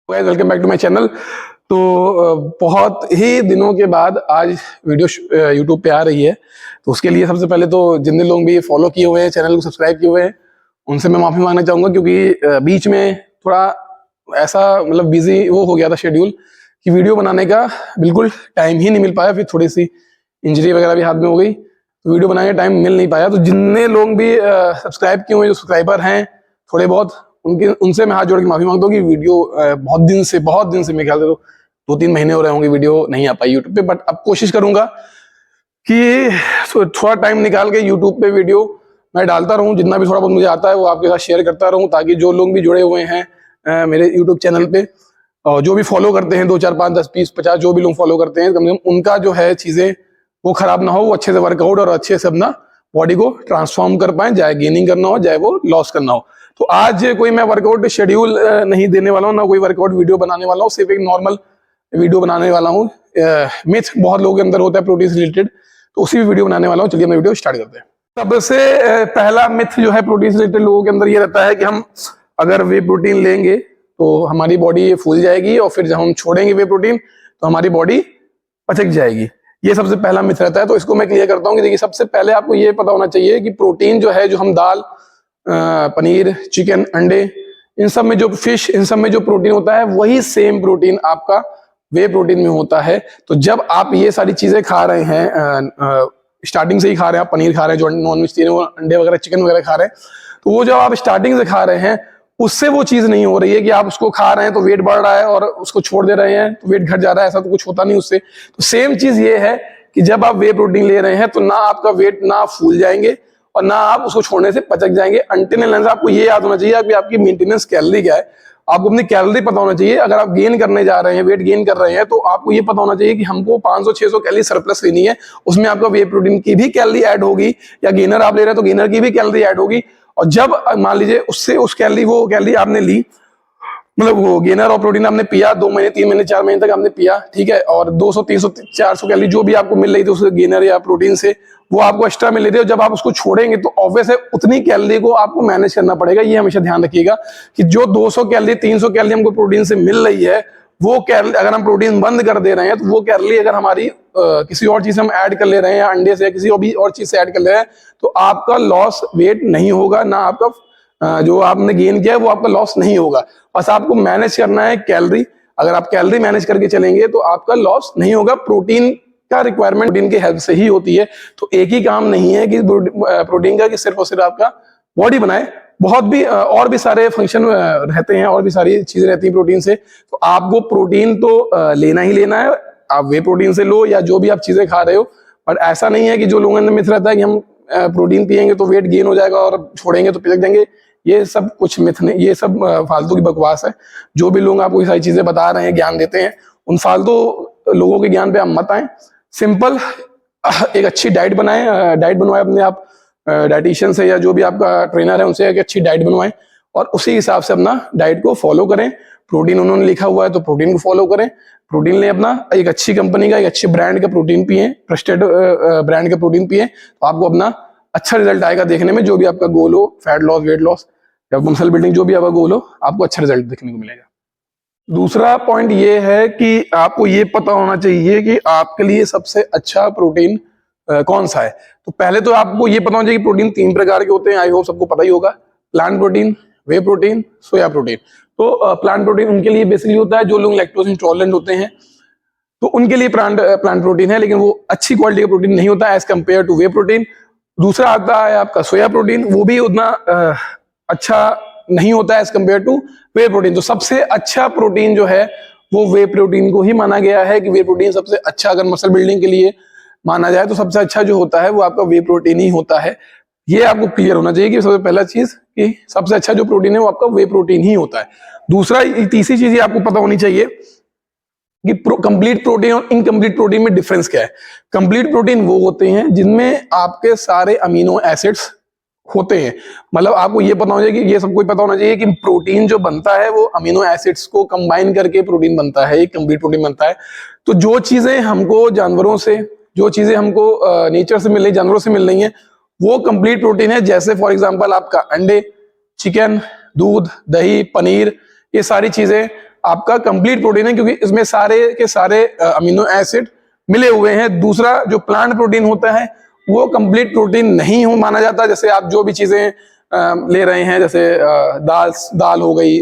Welcome back to my channel. तो बहुत ही दिनों के बाद आज वीडियो यूट्यूब पे आ रही है, तो उसके लिए सबसे पहले तो जितने लोग भी फॉलो किए हुए हैं, चैनल को सब्सक्राइब किए हुए हैं, उनसे मैं माफी मांगना चाहूंगा क्योंकि बीच में थोड़ा ऐसा मतलब बिजी वो हो गया था शेड्यूल कि वीडियो बनाने का बिल्कुल टाइम ही नहीं मिल पाया। फिर थोड़ी सी इंजरी वगैरह भी हाथ में हो गई, तो वीडियो बनाने का टाइम मिल नहीं पाया। तो जितने लोग भी सब्सक्राइब किए हुए हैं, जो सब्सक्राइबर हैं थोड़े बहुत, उनसे मैं हाथ जोड़ के माफी मांगता हूँ कि वीडियो बहुत दिन से मेरे ख्याल से तो 2-3 महीने हो रहे होंगे वीडियो नहीं आ पाई यूट्यूब पे। बट अब कोशिश करूंगा कि थोड़ा टाइम निकाल के यूट्यूब पे वीडियो मैं डालता रहूं, जितना भी थोड़ा बहुत मुझे आता है वो आपके साथ शेयर करता रहूं, ताकि जो लोग भी जुड़े हुए हैं मेरे यूट्यूब चैनल पे और जो भी फॉलो करते हैं 2, 4, 5, 10, 20, 50 जो भी लोग फॉलो करते हैं, कम से कम उनका जो है चीजें वो खराब ना हो, वो अच्छे से वर्कआउट और अच्छे से अपना बॉडी को ट्रांसफॉर्म कर पाए, चाहे गेनिंग करना हो चाहे वो लॉस करना हो। तो आज कोई मैं वर्कआउट शेड्यूल नहीं देने वाला हूँ, ना कोई वर्कआउट वीडियो बनाने वाला हूँ, सिर्फ एक नॉर्मल वीडियो बनाने वाला हूँ। मिथ बहुत लोगों के अंदर होता है प्रोटीन से रिलेटेड, तो उसी वीडियो बनाने वाला हूँ। चलिए मैं वीडियो स्टार्ट करते हैं। सबसे पहला मिथ जो है प्रोटीन से रिलेटेड लोगों के अंदर ये रहता है कि हम अगर वे प्रोटीन लेंगे तो हमारी बॉडी फूल जाएगी, और फिर जब हम छोड़ेंगे वे प्रोटीन तो हमारी बॉडी पचक जाएगी। ये सबसे पहला मिथ रहता है। तो इसको मैं क्लियर करता हूँ कि देखिए, सबसे पहले आपको ये पता होना चाहिए कि प्रोटीन जो है, जो हम दाल, पनीर, चिकन, अंडे, इन सब में जो फिश, इन सब में जो प्रोटीन होता है वही सेम प्रोटीन आपका वे प्रोटीन में होता है। तो जब आप ये सारी चीजें खा रहे हैं, स्टार्टिंग से ही खा रहे हैं, आप पनीर खा रहे हैं, जो नॉन वेजिटेरियन अंडे वगैरह चिकन वगैरह खा रहे हैं, तो वो जब आप स्टार्टिंग से खा रहे हैं उससे वो चीज नहीं हो रही है कि आप उसको खा रहे हैं तो वेट बढ़ रहा है और उसको छोड़ दे रहे हैं तो वेट घट जा रहा है, ऐसा तो कुछ होता नहीं उससे। तो सेम चीज ये है कि जब आप वे प्रोटीन ले रहे हैं तो ना आपका वेट ना फूल जाएंगे और ना आप उसको छोड़ने से पचक जाएंगे। अनटिल आपको ये याद होना चाहिए कि आपकी मेंटेनेंस कैलोरी क्या है, आपको अपनी कैलोरी पता होना चाहिए। अगर आप गेन करने जा रहे हैं, वेट गेन कर रहे हैं, तो आपको ये पता होना चाहिए कि हमको 500-600 कैलोरी सरप्लस लेनी है। उसमें आपका वे प्रोटीन की भी कैलोरी ऐड होगी, या गेनर आप ले रहे हैं तो गेनर की भी कैलोरी ऐड होगी। और जब मान लीजिए उससे वो कैलोरी आपने ली, मतलब वो गेनर और प्रोटीन आपने पिया, 2 महीने 3 महीने 4 महीने तक आपने पिया, ठीक है, और 200 300 400 कैलोरी जो भी आपको मिल रही थी उस गेनर या प्रोटीन से, वो आपको एक्स्ट्रा मिल रही थी। और जब आप उसको छोड़ेंगे तो ऑब्वियस है उतनी कैलोरी को आपको मैनेज करना पड़ेगा। ये हमेशा ध्यान रखिएगा कि जो 200 कैलोरी 300 कैलोरी हमको प्रोटीन से मिल रही है, वो कैलोरी अगर हम प्रोटीन बंद कर दे रहे हैं तो वो कैलोरी अगर हमारी किसी और चीज से हम ऐड कर ले रहे हैं, या अंडे से या किसी और चीज से ऐड कर ले रहे हैं, तो आपका लॉस वेट नहीं होगा, ना आपका जो आपने गेन किया है वो आपका लॉस नहीं होगा। बस आपको मैनेज करना है कैलोरी। अगर आप कैलोरी मैनेज करके चलेंगे तो आपका लॉस नहीं होगा। प्रोटीन का रिक्वायरमेंट प्रोटीन की हेल्प से ही होती है। तो एक ही काम नहीं है कि प्रोटीन का कि सिर्फ और सिर्फ आपका बॉडी बनाए, बहुत भी और भी सारे फंक्शन रहते हैं, और भी सारी चीजें रहती हैं प्रोटीन से। तो आपको प्रोटीन तो लेना ही लेना है, आप वे प्रोटीन से लो या जो भी आप चीजें खा रहे हो। पर ऐसा नहीं है कि जो लोगों में मिथ रहता है कि हम प्रोटीन पिएंगे तो वेट गेन हो जाएगा और छोड़ेंगे तो पिचक जाएंगे। ये सब कुछ मिथ नहीं, ये सब फालतू की बकवास है। जो भी लोग आपको ये सारी चीजें बता रहे हैं, ज्ञान देते हैं, उन फालतू लोगों के ज्ञान पे आप मत आए। सिंपल एक अच्छी डाइट बनाएं, डाइट बनवाएं अपने आप डाइटिशियन से या जो भी आपका ट्रेनर है उनसे एक अच्छी डाइट बनवाएं, और उसी हिसाब से अपना डाइट को फॉलो करें। प्रोटीन उन्होंने लिखा हुआ है तो प्रोटीन को फॉलो करें। प्रोटीन लें अपना, एक अच्छी कंपनी का, एक अच्छे ब्रांड का प्रोटीन पिए, ट्रस्टेड ब्रांड का प्रोटीन पिए, तो आपको अपना अच्छा रिजल्ट आएगा देखने में। जो भी आपका गोल हो, फैट लॉस, वेट लॉस या मसल बिल्डिंग, जो भी आपका गोल हो, आपको अच्छा रिजल्ट देखने को मिलेगा। दूसरा पॉइंट ये है कि आपको ये पता होना चाहिए कि आपके लिए सबसे अच्छा प्रोटीन कौन सा है। तो पहले तो आपको ये पता होना चाहिए कि प्रोटीन 3 प्रकार के होते हैं। आई होप सबको पता ही होगा, प्लांट प्रोटीन, वे प्रोटीन, सोया प्रोटीन। तो प्लांट प्रोटीन उनके लिए बेसिकली होता है जो लोग लैक्टोज इंटॉलरेंट होते हैं, तो उनके लिए प्लांट प्रोटीन है, लेकिन वो अच्छी क्वालिटी का प्रोटीन नहीं होता as compare to whey protein. दूसरा आता है आपका सोया प्रोटीन, वो भी उतना अच्छा नहीं होता है as compare to whey protein. तो सबसे अच्छा प्रोटीन जो है वो वे प्रोटीन को ही माना गया है कि वे प्रोटीन सबसे अच्छा, अगर मसल बिल्डिंग के लिए माना जाए तो सबसे अच्छा जो होता है वो आपका वे प्रोटीन ही होता है। ये आपको क्लियर होना चाहिए कि सबसे पहला चीज कि सबसे अच्छा जो प्रोटीन है वो आपका वे प्रोटीन ही होता है। दूसरा, तीसरी चीज ये आपको पता होनी चाहिए कि कंप्लीट प्रोटीन और इनकम्प्लीट प्रोटीन में डिफरेंस क्या है। कंप्लीट प्रोटीन वो होते हैं जिनमें आपके सारे अमीनो एसिड्स होते हैं। मतलब आपको ये पता होना चाहिए कि ये सबको पता होना चाहिए कि प्रोटीन जो बनता है वो अमीनो एसिड्स को कंबाइन करके प्रोटीन बनता है, एक कंप्लीट प्रोटीन बनता है। तो जो चीजें हमको जानवरों से, जो चीजें हमको नेचर से मिल रही, जानवरों से मिल रही हैं, वो कंप्लीट प्रोटीन है। जैसे फॉर एग्जांपल आपका अंडे, चिकन, दूध, दही, पनीर, ये सारी चीजें आपका कंप्लीट प्रोटीन है, क्योंकि इसमें सारे के सारे अमीनो एसिड मिले हुए हैं। दूसरा जो प्लांट प्रोटीन होता है वो कंप्लीट प्रोटीन नहीं हो माना जाता। जैसे आप जो भी चीजें ले रहे हैं, जैसे दाल हो गई,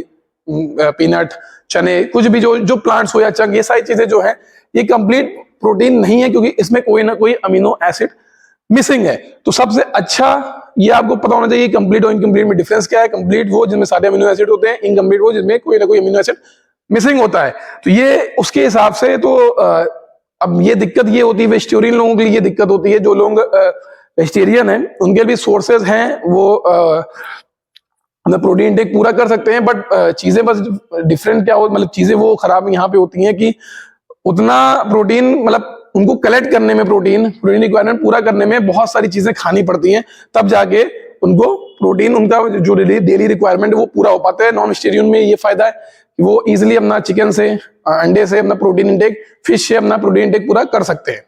पीनट, चने, कुछ भी जो प्लांट्स हो या चंक, ये सारी चीजें जो है ये कंप्लीट प्रोटीन नहीं है, क्योंकि इसमें कोई ना कोई अमीनो एसिड मिसिंग है। तो सबसे अच्छा ये आपको पता होना चाहिए कंप्लीट और इनकम्प्लीट में डिफरेंस क्या है। कंप्लीट वो जिसमें सारे अमीनो एसिड होते हैं, इनकम्प्लीट वो जिसमें कोई ना कोई अमीनो एसिड मिसिंग होता है। तो ये उसके हिसाब से तो अब ये दिक्कत ये होती है वेजिटेरियन लोगों के लिए, ये दिक्कत होती है। जो लोग वेजिटेरियन हैं उनके भी सोर्सेज हैं, वो अपना प्रोटीन इंटेक पूरा कर सकते हैं, बट चीजें बस डिफरेंट क्या हो, मतलब चीजें वो खराब यहाँ पे होती हैं कि उतना प्रोटीन, मतलब उनको कलेक्ट करने में, प्रोटीन रिक्वायरमेंट पूरा करने में बहुत सारी चीजें खानी पड़ती हैं, तब जाके उनको प्रोटीन, उनका जो डेली रिक्वायरमेंट है वो पूरा हो पाता है। नॉन वेजिटेरियन में ये फायदा है कि वो इजिली अपना चिकन से, अंडे से अपना प्रोटीन इंटेक, फिश से अपना प्रोटीन इंटेक पूरा कर सकते हैं।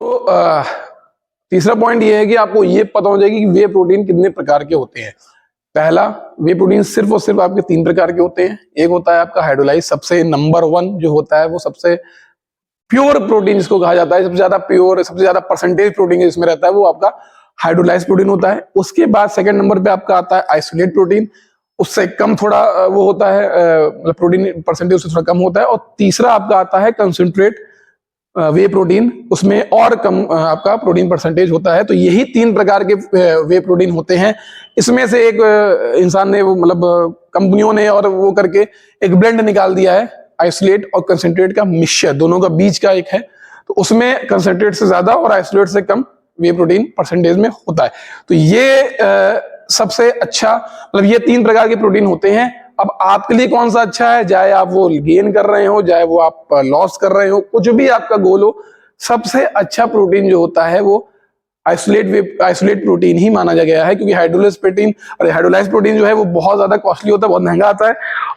तो तीसरा पॉइंट ये है कि आपको ये पता हो जाएगी कि वे प्रोटीन कितने प्रकार के होते हैं। पहला, वे प्रोटीन सिर्फ और सिर्फ आपके 3 प्रकार के होते हैं। एक होता है आपका हाइड्रोलाइज, सबसे नंबर 1 जो होता है, वो सबसे प्योर प्रोटीन जिसको कहा जाता है, सबसे ज्यादा प्योर, सबसे ज्यादा परसेंटेज प्रोटीन जिसमें रहता है, वो आपका हाइड्रोलाइज प्रोटीन होता है। उसके बाद सेकंड नंबर पे आपका आता है आइसोलेट प्रोटीन, उससे कम थोड़ा वो होता है, मतलब प्रोटीन परसेंटेज उससे थोड़ा कम होता है। और तीसरा आपका आता है कंसंट्रेट वे प्रोटीन, उसमें और कम आपका प्रोटीन परसेंटेज होता है। तो यही 3 प्रकार के वे प्रोटीन होते हैं। इसमें से एक इंसान ने वो, मतलब कंपनियों ने और वो करके एक ब्लेंड निकाल दिया है, आइसोलेट और कंसंट्रेट का मिक्सचर, दोनों का बीच का एक है। तो उसमें कंसंट्रेट से ज्यादा और आइसोलेट से कम वे प्रोटीन परसेंटेज में होता है। तो ये सबसे अच्छा, मतलब ये 3 प्रकार के प्रोटीन होते हैं। अब आपके लिए कौन सा अच्छा है, चाहे आप वो गेन कर रहे हो, चाहे वो आप लॉस कर रहे हो, कुछ भी आपका गोल हो, सबसे अच्छा प्रोटीन जो होता है वो आइसोलेट प्रोटीन ही माना गया है। क्योंकि हाइड्रोलाइज प्रोटीन जो है वो बहुत ज्यादा कॉस्टली होता है, बहुत महंगा आता है।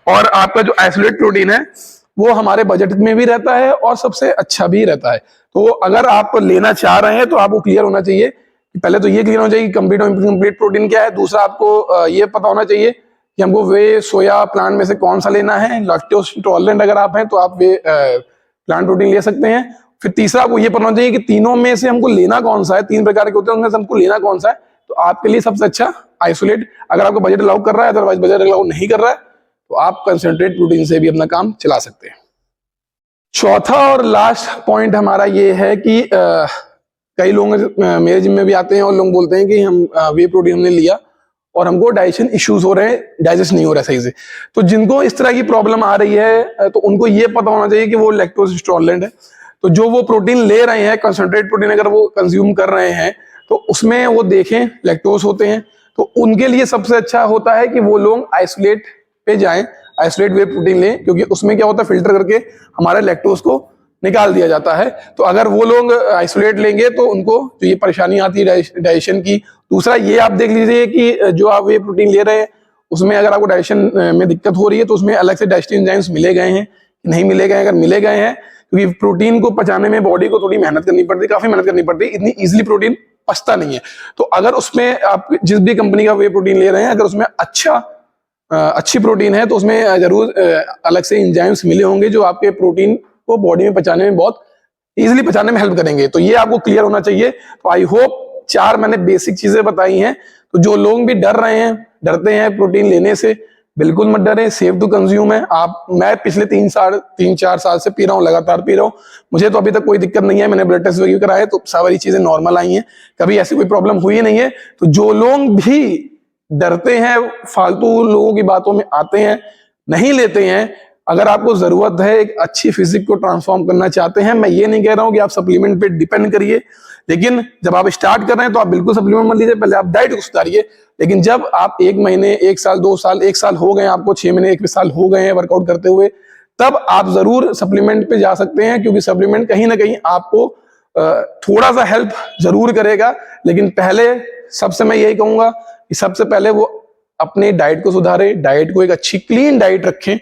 और आपका जो आइसोलेट प्रोटीन है वो हमारे बजट में भी रहता है और सबसे अच्छा भी रहता है। तो अगर आप लेना चाह रहे हैं तो आपको क्लियर होना चाहिए, पहले तो ये क्लियर होना चाहिए कि कंप्लीट और इनकम्प्लीट प्रोटीन क्या है। दूसरा, आपको ये पता होना चाहिए कि हमको वे सोया प्लांट में से कौन सा लेना है। लैक्टोज इंटॉलरेंट अगर आप हैं तो आप वे प्लांट प्रोटीन ले सकते हैं। फिर तीसरा, आपको ये पता होना चाहिए कि तीनों में से हमको लेना कौन सा है, 3 प्रकार के होते हैं, उनमें से हमको लेना कौन सा है। तो आपके लिए सबसे अच्छा आइसोलेट, अगर आपका बजट अलाउ कर रहा है, अदरवाइज बजट अलाउ नहीं कर रहा है तो आप कंसंट्रेट प्रोटीन से भी अपना काम चला सकते हैं। चौथा और लास्ट पॉइंट हमारा ये है कि कई लोग मेरे जिम में भी आते हैं और लोग बोलते हैं कि हम वे प्रोटीन हमने लिया और हमको डाइजेशन इश्यूज हो रहे हैं, डाइजेस्ट नहीं हो रहा है सही से। तो जिनको इस तरह की प्रॉब्लम आ रही है तो उनको ये पता होना चाहिए कि वो लैक्टोज इंटॉलरेंट है। तो जो वो प्रोटीन ले रहे हैं, कंसंट्रेट प्रोटीन अगर वो कंज्यूम कर रहे हैं, तो उसमें वो देखें लैक्टोज होते हैं। तो उनके लिए सबसे अच्छा होता है कि वो लोग आइसोलेट पे जाएं, आइसोलेट वे प्रोटीन लें, क्योंकि उसमें क्या होता है, फिल्टर करके हमारे लैक्टोज को निकाल दिया जाता है। तो अगर वो लोग आइसोलेट लेंगे तो उनको जो ये परेशानी आती है डाइजेशन की। दूसरा, ये आप देख लीजिए कि जो आप वे प्रोटीन ले रहे हैं उसमें अगर आपको डाइजेशन में दिक्कत हो रही है तो उसमें अलग से डाइजेस्टिव एंजाइम्स मिले गए हैं, नहीं मिले गए। अगर मिले गए हैं, क्योंकि प्रोटीन को पचाने में बॉडी को थोड़ी मेहनत करनी पड़ती है, काफी मेहनत करनी पड़ती है, इतनी इजिली प्रोटीन पचता नहीं है। तो अगर उसमें आप जिस भी कंपनी का वे प्रोटीन ले रहे हैं, अगर उसमें अच्छी प्रोटीन है तो उसमें जरूर अलग से एंजाइम्स मिले होंगे जो आपके प्रोटीन को बॉडी में पचाने में बहुत इजीली पचाने में हेल्प करेंगे। तो ये आपको क्लियर होना चाहिए। तो आई होप 4 मैंने बेसिक चीजें बताई हैं। तो जो लोग भी डरते हैं प्रोटीन लेने से, बिल्कुल मत डरें, सेफ टू कंज्यूम है। मैं पिछले 3-4 साल से पी रहा हूँ, लगातार पी रहा हूँ, मुझे तो अभी तक कोई दिक्कत नहीं है। मैंने ब्लड टेस्ट वगैरह कराए तो सारी चीजें नॉर्मल आई हैं, कभी ऐसी कोई प्रॉब्लम हुई नहीं है। तो जो लोग भी डरते हैं, फालतू लोगों की बातों में आते हैं, नहीं लेते हैं, अगर आपको जरूरत है एक अच्छी फिजिक को ट्रांसफॉर्म करना चाहते हैं, मैं ये नहीं कह रहा हूं कि आप सप्लीमेंट पे डिपेंड करिए, लेकिन जब आप स्टार्ट कर रहे हैं तो आप बिल्कुल सप्लीमेंट मत लीजिए, पहले आप डाइट को सुधारिए। लेकिन जब आप 1 महीने, 1 साल, 2 साल, 1 साल हो गए, आपको 6 महीने, 1 साल हो गए हैं वर्कआउट करते हुए, तब आप जरूर सप्लीमेंट पे जा सकते हैं। क्योंकि सप्लीमेंट कहीं ना कहीं आपको थोड़ा सा हेल्प जरूर करेगा। लेकिन पहले सबसे मैं यही कहूंगा कि सबसे पहले वो अपने डाइट को सुधारें, डाइट को एक अच्छी क्लीन डाइट रखें,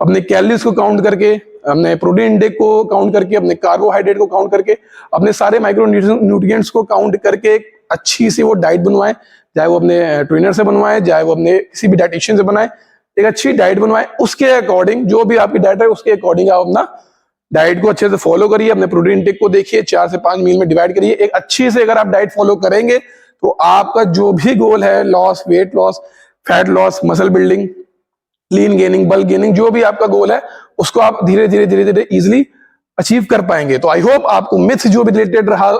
अपने कैलोरीज को काउंट करके, अपने प्रोटीन इंटेक को काउंट करके, अपने कार्बोहाइड्रेट को काउंट करके, अपने सारे माइक्रो न्यूट्रिएंट्स को काउंट करके एक अच्छी सी वो डाइट बनवाएं। चाहे वो अपने ट्रेनर से बनवाएं, चाहे वो अपने किसी भी डाइटिशियन से बनाएं, एक अच्छी डाइट बनवाएं, उसके अकॉर्डिंग जो भी आपकी डाइट है उसके अकॉर्डिंग आप अपना डाइट को अच्छे से फॉलो करिए, अपने प्रोटीन इंटेक को देखिए, 4 से 5 मील में डिवाइड करिए। एक अच्छी से अगर आप डाइट फॉलो करेंगे तो आपका जो भी गोल है, loss, weight loss, fat loss, muscle building, lean gaining, bulk gaining, जो भी आपका गोल है उसको आप धीरे धीरे इजिली अचीव कर पाएंगे। तो आई होप आपको मिथ्स जो भी रिलेटेड रहा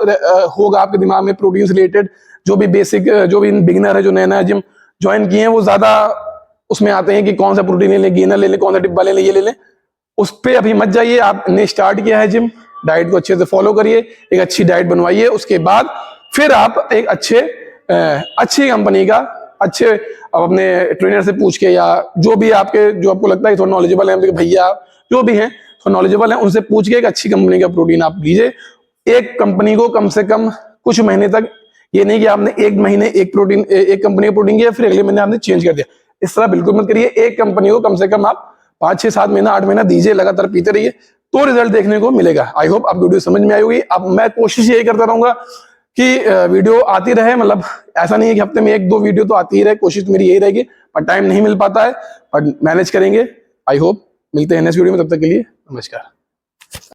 होगा आपके दिमाग में प्रोटीन से रिलेटेड, जो भी बेसिक, जो भी बिगिनर है, जो नया जिम ज्वाइन किए हैं, वो ज्यादा उसमें आते हैं कि कौन सा प्रोटीन ले लें, गेनर ले लें, कौन सा डिब्बा ले लें, ये ले लें, उस पर अभी मत जाइए। आपने स्टार्ट किया है जिम, डाइट को अच्छे से फॉलो करिए, एक अच्छी डाइट बनवाइए, उसके बाद फिर आप एक अच्छी कंपनी का अच्छे अपने ट्रेनर से पूछ के, या जो भी जो आपको लगता है थोड़ा नॉलेजेबल है, भैया जो भी हैं तो नॉलेजेबल है, उनसे पूछ के एक अच्छी कंपनी का प्रोटीन आप लीजिए। एक कंपनी को कम से कम कुछ महीने तक, ये नहीं कि आपने एक महीने एक कंपनी का प्रोटीन किया फिर अगले महीने आपने चेंज कर दिया, इस तरह बिल्कुल मत करिए। एक कंपनी को कम से कम आप 5, 6, 7 महीना, 8 महीना दीजिए, लगातार पीते रहिए, तो रिजल्ट देखने को मिलेगा। आई होप आपको वीडियो समझ में आई होगी। अब मैं कोशिश यही करता रहूंगा कि वीडियो आती रहे, मतलब ऐसा नहीं है कि हफ्ते में 1-2 वीडियो तो आती ही रहे, कोशिश मेरी यही रहेगी, पर टाइम नहीं मिल पाता है, पर मैनेज करेंगे। आई होप मिलते हैं नेक्स्ट वीडियो में, तब तक के लिए नमस्कार।